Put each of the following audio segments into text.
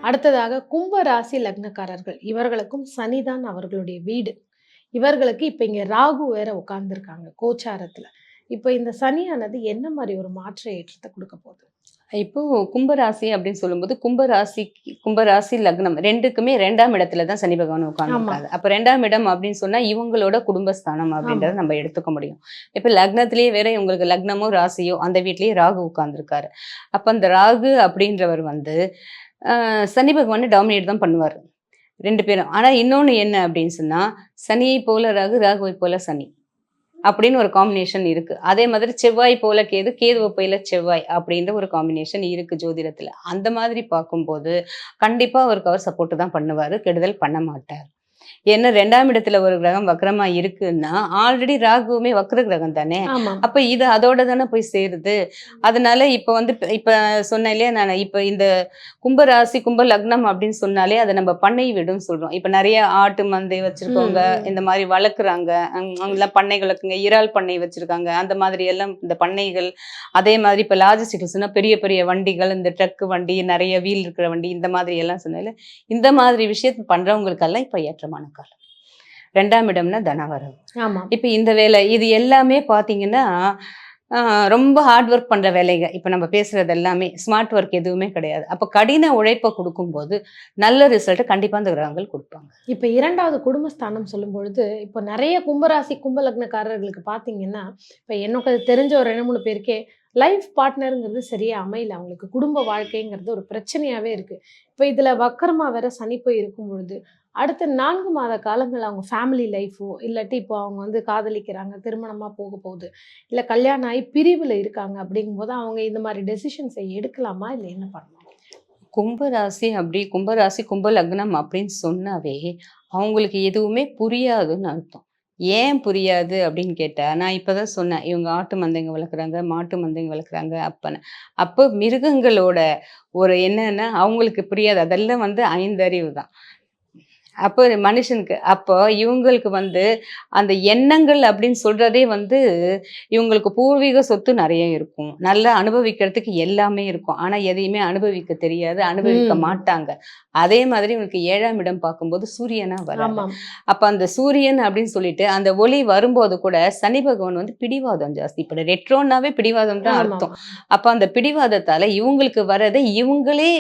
அடுத்ததாக கும்ப ராசி லக்னக்காரர்கள். இவர்களுக்கும் சனிதான் அவர்களுடைய வீடு. இவர்களுக்கு இப்ப இங்க ராகு வேற உட்கார்ந்துருக்காங்க கோச்சாரத்துல. இப்ப இந்த சனியானது என்ன மாரி ஒரு மாற்ற ஏற்றத்த குடுக்க போகுது? இப்போ கும்பராசி அப்படின்னு சொல்லும்போது கும்பராசி லக்னம் 2க்குமே 2ஆம் இடத்துல தான் சனி பகவான் ஆமா, உட்கார்ந்துருக்காரு. அப்ப 2ஆம் இடம் அப்படின்னு சொன்னா இவங்களோட குடும்பஸ்தானம் ஆமா. அப்படின்றத நம்ம எடுத்துக்க முடியும். இப்ப லக்னத்திலேயே வேற இவங்களுக்கு லக்னமோ ராசியோ அந்த வீட்லயே ராகு உட்கார்ந்துருக்காரு. அப்ப அந்த ராகு அப்படின்றவர் வந்து சனி பகவானை டாமினேட் தான் பண்ணுவார் 2 பேரும். ஆனா இன்னொன்னு என்ன அப்படின்னு சொன்னா சனியை போல ராகு, ராகுவை போல சனி அப்படின்னு ஒரு காம்பினேஷன் இருக்கு. அதே மாதிரி செவ்வாய் போல கேது, கேதுவை போல செவ்வாய் அப்படின்ற ஒரு காம்பினேஷன் இருக்கு ஜோதிடத்துல. அந்த மாதிரி பார்க்கும்போது கண்டிப்பா அவருக்கு அவர் சப்போர்ட் தான் பண்ணுவாரு. கெடுதல் பண்ண மாட்டார். ஏன்னா 2ஆம் இடத்துல ஒரு கிரகம் வக்ரமா இருக்குன்னா ஆல்ரெடி ராகுவுமே வக்ர கிரகம் தானே. ஆமா. அப்ப இது அதோட தானே போய் சேருது. அதனால இப்ப வந்து இப்ப சொன்னேன் இல்லையா நான் இப்ப இந்த கும்ப ராசி கும்ப லக்னம் அப்படின்னு சொன்னாலே அதை நம்ம பண்ணை வீடுன்னு சொல்றோம். இப்ப நிறைய ஆட்டு மந்தை வச்சிருக்கவங்க இந்த மாதிரி வளர்க்குறாங்க. எல்லாம் பண்ணைகள் இருக்குங்க, இறால் பண்ணை வச்சிருக்காங்க. அந்த மாதிரி எல்லாம் இந்த பண்ணைகள். அதே மாதிரி இப்ப லாஜிஸ்டிக்ஸ்னா பெரிய பெரிய வண்டிகள், இந்த ட்ரக் வண்டி, நிறைய வீல் இருக்கிற வண்டி, இந்த மாதிரி எல்லாம் சொன்னால இந்த மாதிரி விஷயத்தை பண்றவங்களுக்கெல்லாம் இப்ப ஏற்றமான காலம். 2ஆம் இடம்னா தனவரவு. ஆமா. இப்ப இந்த வேலை இது எல்லாமே பாத்தீங்கன்னா ரொம்ப ஹார்ட் ஒர்க் பண்ற வேலைங்க. இப்ப நம்ம பேசுறது எல்லாமே ஸ்மார்ட் ஒர்க் எதுவுமே கிடையாது. அப்ப கடின உழைப்பை கொடுக்கும்போது நல்ல ரிசல்ட் கண்டிப்பா அந்த கிரகங்கள் கொடுப்பாங்க. இப்ப 2வது குடும்பஸ்தானம் சொல்லும்பொழுது, இப்ப நெறைய கும்பராசி, கும்ப லக்னக்காரர்களுக்கு பார்த்தீங்கன்னா, இப்ப எனக்கு அது தெரிஞ்ச ஒரு 2, 3 பேருக்கே லைஃப் பார்ட்னர்ங்கிறது சரியா அமையல. அவங்களுக்கு குடும்ப வாழ்க்கைங்கிறது ஒரு பிரச்சனையாவே இருக்கு. இப்ப இதுல வக்கரமா வேற சனி போய் இருக்கும் பொழுது, அடுத்த 4 மாத காலங்கள் அவங்க ஃபேமிலி லைஃபோ, இல்லாட்டி இப்போ அவங்க வந்து காதலிக்கிறாங்க, திருமணமா போக போகுது, இல்ல கல்யாணம் ஆகி பிரிவுல இருக்காங்க அப்படிங்கும்போது, அவங்க இந்த மாரி டெசிஷன்ஸ எடுக்கலாமா? இல்ல என்ன பண்ணலாம்? கும்பராசி அப்படி கும்பராசி கும்ப லக்னம் அப்படின்னு சொன்னாவே அவங்களுக்கு எதுவுமே புரியாதுன்னு அர்த்தம். ஏன் புரியாது அப்படின்னு கேட்டா நான் இப்பதான் சொன்னேன் இவங்க ஆட்டு மந்தைங்க வளர்க்குறாங்க, மாட்டு மந்தைங்க வளர்க்குறாங்க அப்பன்னு. அப்போ மிருகங்களோட ஒரு என்னன்னா அவங்களுக்கு புரியாது. அதெல்லாம் வந்து 5 அறிவு தான். அப்போ மனுஷனுக்கு அப்போ இவங்களுக்கு வந்து அந்த எண்ணங்கள் அப்படின்னு சொல்றதே வந்து இவங்களுக்கு பூர்வீக சொத்து நிறைய இருக்கும். நல்லா அனுபவிக்கிறதுக்கு எல்லாமே இருக்கும். ஆனா எதையுமே அனுபவிக்க தெரியாது, அனுபவிக்க மாட்டாங்க. அதே மாதிரி இவங்களுக்கு 7ஆம் இடம் பார்க்கும்போது சூரியனா வராது. ஆமாம். அப்ப அந்த சூரியன் அப்படின்னு சொல்லிட்டு அந்த ஒளி வரும்போது கூட சனி பகவான் வந்து பிடிவாதம் ஜாஸ்தி. இப்ப ரெட்ரோன்னாவே பிடிவாதம் தான் ஆமாமா. அர்த்தம். அப்ப அந்த பிடிவாதத்தால இவங்களுக்கு வரதை இவங்களே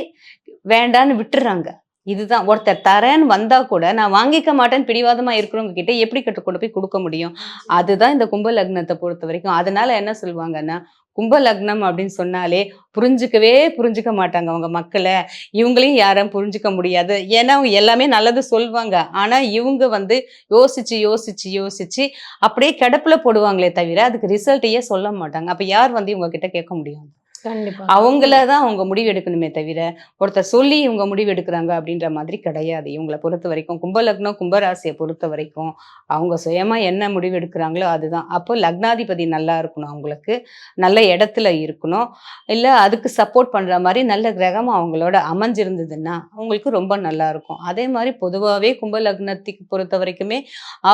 வேண்டான்னு விட்டுறாங்க. இதுதான் ஒருத்தர் தரேன்னு வந்தா கூட நான் வாங்கிக்க மாட்டேன்னு பிடிவாதமா இருக்கிறவங்க கிட்ட எப்படி கொண்டு போய் கொடுக்க முடியும்? அதுதான் இந்த கும்ப லக்னத்தை பொறுத்த வரைக்கும். அதனால என்ன சொல்லுவாங்கன்னா கும்ப லக்னம் அப்படின்னு சொன்னாலே புரிஞ்சுக்க மாட்டாங்க அவங்க மக்களை. இவங்களையும் யாரும் புரிஞ்சுக்க முடியாது. ஏன்னா அவங்க எல்லாமே நல்லது சொல்வாங்க. ஆனா இவங்க வந்து யோசிச்சு அப்படியே கிடப்புல போடுவாங்களே தவிர அதுக்கு ரிசல்ட்டையே சொல்ல மாட்டாங்க. அப்ப யார் வந்து இவங்க கிட்ட கேட்க முடியும்? கண்டிப்பா. அவங்கள தான் அவங்க முடிவு எடுக்கணுமே தவிர, ஒருத்தர் சொல்லி இவங்க முடிவு எடுக்குறாங்க அப்படின்ற மாதிரி கிடையாது. இவங்கள பொறுத்தவரைக்கும் கும்ப லக்னம், கும்பராசிய பொறுத்தவரைக்கும், அவங்க சுயமா என்ன முடிவு எடுக்குறாங்களோ அதுதான். அப்போ லக்னாதிபதி நல்லா இருக்கணும் அவங்களுக்கு. நல்ல இடத்துல இருக்கணும். இல்ல அதுக்கு சப்போர்ட் பண்ற மாரி நல்ல கிரகம் அவங்களோட அமைஞ்சிருந்ததுன்னா, அவங்களுக்கு ரொம்ப நல்லா இருக்கும். அதே மாரி பொதுவாவே கும்ப லக்னத்துக்கு பொறுத்தவரைக்குமே,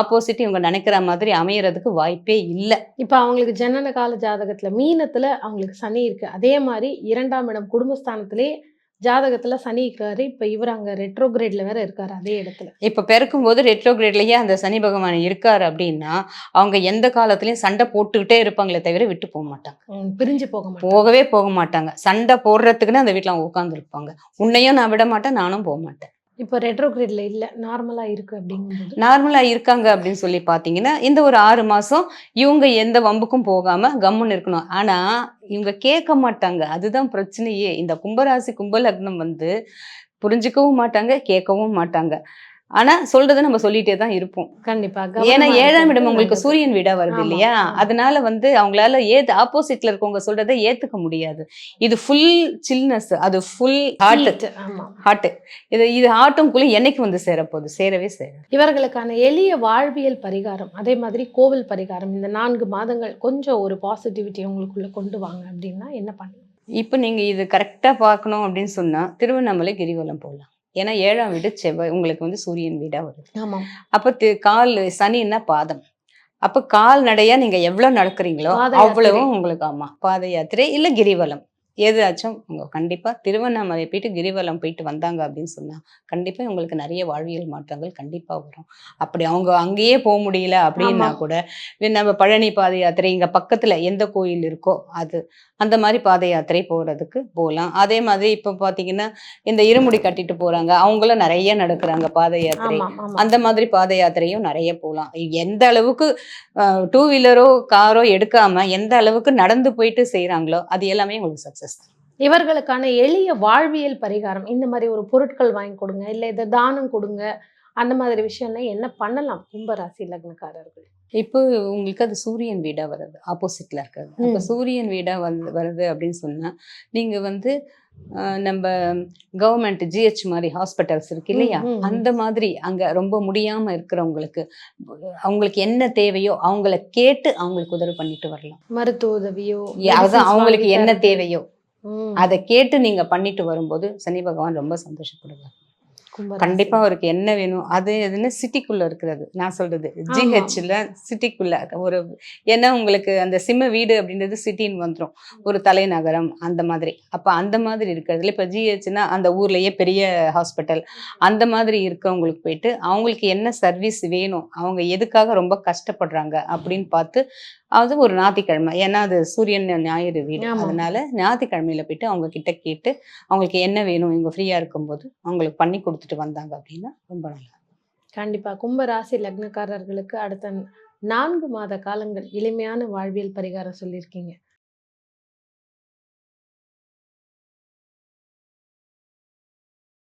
ஆப்போசிட் இவங்க நினைக்கிற மாதிரி அமையறதுக்கு வாய்ப்பே இல்ல. இப்ப அவங்களுக்கு ஜனன கால ஜாதகத்துல மீனத்துல அவங்களுக்கு சனி இருக்கு. அதே மாரி 2ஆம் இடம் குடும்பஸ்தானத்திலேயே ஜாதகத்துல சனி இருக்காரு. இப்ப இவரு அங்க ரெட்ரோகிரேட்ல வேற இருக்காரு அதே இடத்துல. இப்ப பிறக்கும்போது ரெட்ரோகிரேட்லயே அந்த சனி பகவான் இருக்காரு அப்படின்னா, அவங்க எந்த காலத்திலயும் சண்டை போட்டுக்கிட்டே இருப்பாங்களே தவிர விட்டு மாட்டாங்க. பிரிஞ்சு போக மாட்டாங்க. போக மாட்டாங்க. சண்டை போடுறதுக்குன்னு அந்த வீட்ல அவங்க உட்கார்ந்துருப்பாங்க. உன்னையும் நான் விட மாட்டேன், நானும் போமாட்டேன். இப்ப ரெட்ரோகிரேட்ல இல்ல. நார்மலா இருக்கு அப்படிங்கும்போது. நார்மலா இருக்காங்க அப்படின்னு சொல்லி பார்த்தீங்கன்னா, இந்த ஒரு 6 மாசம் இவங்க எந்த வம்புக்கும் போகாம கம்முன்னு இருக்கணும். ஆனா, இவங்க கேட்க மாட்டாங்க. அதுதான் பிரச்சனையே. இந்த கும்பராசி, கும்ப லக்னம் வந்து புரிஞ்சுக்கவும் மாட்டாங்க, கேட்கவும் மாட்டாங்க. ஆனா, சொல்றத நம்ம சொல்லிட்டே தான் இருப்போம். கண்டிப்பா. ஏன்னா கவனமா 7ஆம் இடம் இருக்கிறது உங்களுக்கு நல்லது. சூரியன் வீடா வருது ஆமா, இல்லையா? ஆமா. அதனால வந்து அவங்களால ஆப்போசிட்ல இருக்கவங்க சொல்றத ஏத்துக்க முடியாது. இது ஃபுல் சில்னஸ். அது ஃபுல் ஹீட். ஆமா. ஹார்ட். இது ஹார்ட்டுக்குள்ள என்னைக்கு வந்து சேரப்போகுது? சேரவே சேராது. இவர்களுக்கான எளிய வாழ்வியல் பரிகாரம், அதே மாதிரி கோவில் பரிகாரம் இந்த 4 மாதங்கள் கொஞ்சம் ஒரு பாசிட்டிவிட்டி உங்களுக்குள்ள கொண்டு வாங்க அப்படின்னா என்ன பண்ணணும்? இப்ப நீங்க இது கரெக்ட்டா பார்க்கணும் அப்படின்னு சொன்னா, திருவண்ணாமலை கிரிவலம் போலாம். ஏன்னா 7ஆம் வீடு செவ்வாய். உங்களுக்கு வந்து சூரியன் வீடா வருது. ஆமாம். அப்ப கால் சனின்னா பாதம். அப்ப கால்நடையா நீங்க எவ்வளோ நடக்கிறீங்களோ, பாத யாத்திரை. அவ்வளவும் உங்களுக்கு ஆமா. பாத யாத்திரை இல்ல கிரிவலம். ஏதாச்சும் அவங்க கண்டிப்பா திருவண்ணாமலை போயிட்டு கிரிவலம் போயிட்டு வந்தாங்க அப்படின்னு சொன்னா, கண்டிப்பா உங்களுக்கு நெறைய வாழ்வியல் மாற்றங்கள் கண்டிப்பா வரும். அப்படி அவங்க அங்கேயே முடியல அப்படின்னா ஆமாம். கூட, நம்ம பழனி பாத யாத்திரை இங்க பக்கத்துல எந்த கோயில் இருக்கோ அது. அந்த மாரி பாத யாத்திரை போறதுக்கு போலாம். அதே மாதிரி இப்ப பார்த்தீங்கன்னா, இந்த இருமுடி கட்டிட்டு போறாங்க. அவங்களும் நெறைய நடக்குறாங்க பாத யாத்திரை. ஆமாம், ஆமாம். அந்த மாதிரி பாத யாத்திரையும் நெறைய போலாம். எந்த அளவுக்கு டூ வீலரோ, காரோ எடுக்காம எந்த அளவுக்கு நடந்து போயிட்டு செய்றாங்களோ, அது எல்லாமே உங்களுக்கு சக்சஸ் தான். இவர்களுக்கான எளிய வாழ்வியல் பரிகாரம், இந்த மாரி ஒரு பொருட்கள் வாங்கி கொடுங்க, இல்ல இத தானம் கொடுங்க, அந்த மாதிரி விஷயம்லாம் என்ன பண்ணலாம் கும்ப ராசி லக்னக்காரர்கள்? இப்போ உங்களுக்கு அது சூரியன் வீடா வருது. ஆப்போசிட்ல இருக்கிறது. அப்ப ம். சூரியன் வீடா வருது அப்படின்னு சொன்னா, நீங்க வந்து நம்ப கவர்மெண்ட் மாரி ஹாஸ்பிட்டல்ஸ் இருக்கு ம், இல்லையா? ம், ம். அந்த மாதிரி அங்க ரொம்ப முடியாம இருக்கிறவங்களுக்கு, அவங்களுக்கு என்ன தேவையோ அவங்கள கேட்டு அவங்களுக்கு உதவி பண்ணிட்டு வரலாம். மருத்துவ உதவியோ, அதான் மெடிசின்ஸ் வாங்கி அவங்களுக்கு என்ன தர்றது. தேவையோ, ம். அத கேட்டு நீங்க பண்ணிட்டு வரும்போது, சனி பகவான் ரொம்ப சந்தோஷப்படுவார். கண்டிப்பா கும்பராசில. அவருக்கு என்ன வேணும்? அது எதுன்னா சிட்டிக்குள்ள இருக்கிறது. நான் சொல்றது. ஆமாம். ஜிஹெச்ல சிட்டிக்குள்ள ஒரு ஏன்னா உங்களுக்கு அந்த சிம்ம வீடு அப்படின்றது சிட்டின்னு வந்துரும். ஒரு தலைநகரம் அந்த மாதிரி. அப்ப அந்த மாதிரி இருக்கிறதுல இப்ப ஜிஹெச்னா அந்த ஊர்லயே பெரிய ஹாஸ்பிட்டல். அந்த மாதிரி இருக்கவங்களுக்கு போயிட்டு, அவங்களுக்கு என்ன சர்வீஸ் வேணும்? அவங்க எதுக்காக ரொம்ப கஷ்டப்படுறாங்க? அப்படின்னு பார்த்து, அது ஒரு ஞாயித்துக்கிழமை. ஏன்னா அது சூரியன் ஞாயிறு வீடு. ஆமாம். அதனால ஞாயித்துக்கிழமையில போயிட்டு அவங்க கிட்ட கேட்டு, அவங்களுக்கு என்ன வேணும்? இவங்க ஃப்ரீயா இருக்கும்போது, அவங்களுக்கு பண்ணி குடுத்துட்டு வந்தாங்க அப்படின்னா, ரொம்ப நல்லா கண்டிப்பா. கும்ப ராசி லக்னக்காரர்களுக்கு அடுத்த 4 மாத காலங்கள் எளிமையான வாழ்வியல் பரிகாரம் சொல்லியிருக்கீங்க.